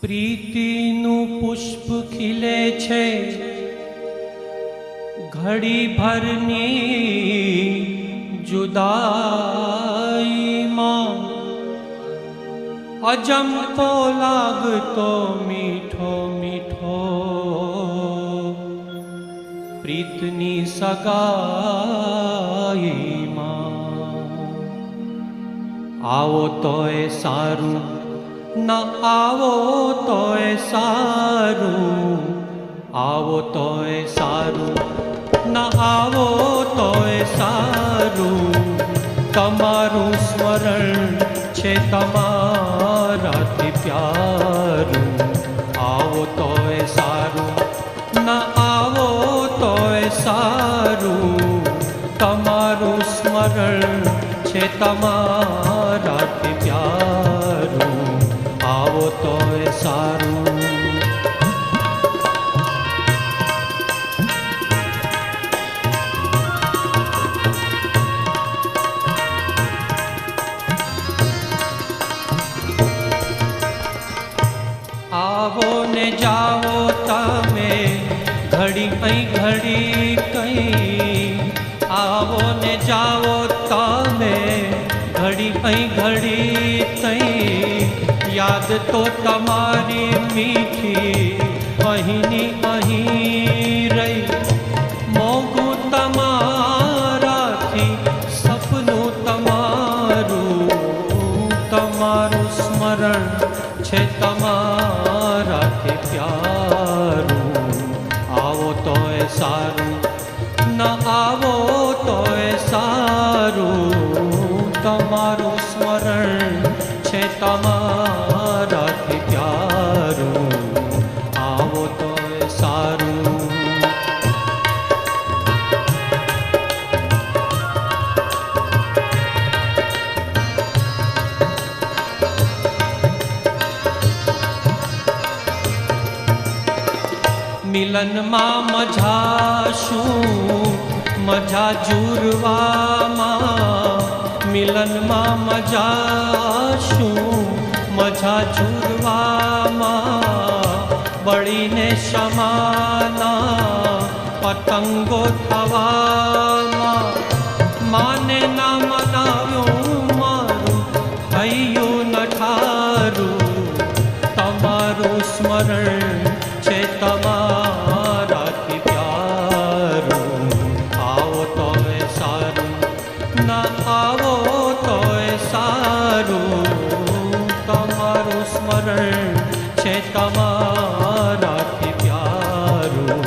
પ્રીતિનું પુષ્પ ખીલે છે ઘડી ભરની જુદાઈમાં, અજંપો લાગતો મીઠો મીઠો પ્રીતની સગાઈમાં। આવો તોય સારું, ન આવો તોય સારું, આવો તોય સારું, ન આવો તોય સારું, તમારું સ્મરણ છે તમારાથી પ્યારું। આવો તોય સારું, ન આવો તોય સારું, તમારું સ્મરણ છે તમારાથી પ્યારું। આવો તોય સારું। આવો ને જાઓ તમે ઘડી કઈ ઘડી કઈ, આવો ને જાઓ તમે ઘડી કઈ ઘડી કઈ, યાદ તો તમારી મીઠી અહીંની અહીં રહી। મોંઘું તમારાથી સપનું તમારું, તમારું સ્મરણ છે તમારાથી પ્યારું। આવો તોય સારું, ન આવો તોય સારું, તમારું સ્મરણ છે તમારાથી પ્યારું। આવો તોય સારું। મિલનમાં મજા શું, મજા જુરવામાં, મિલનમાં મજા શું, મજા જુરવામાં, બળીને શમાના પતંગો થવામાં। માને ના મનાવ્યું મારું થયું ન ઠારું, તમારું સ્મરણ છે તમારાથી પ્યારું। આવો તોય સારું, ન આવો તોય સારું, તમારું સ્મરણ છે તમારાથી પ્યારું।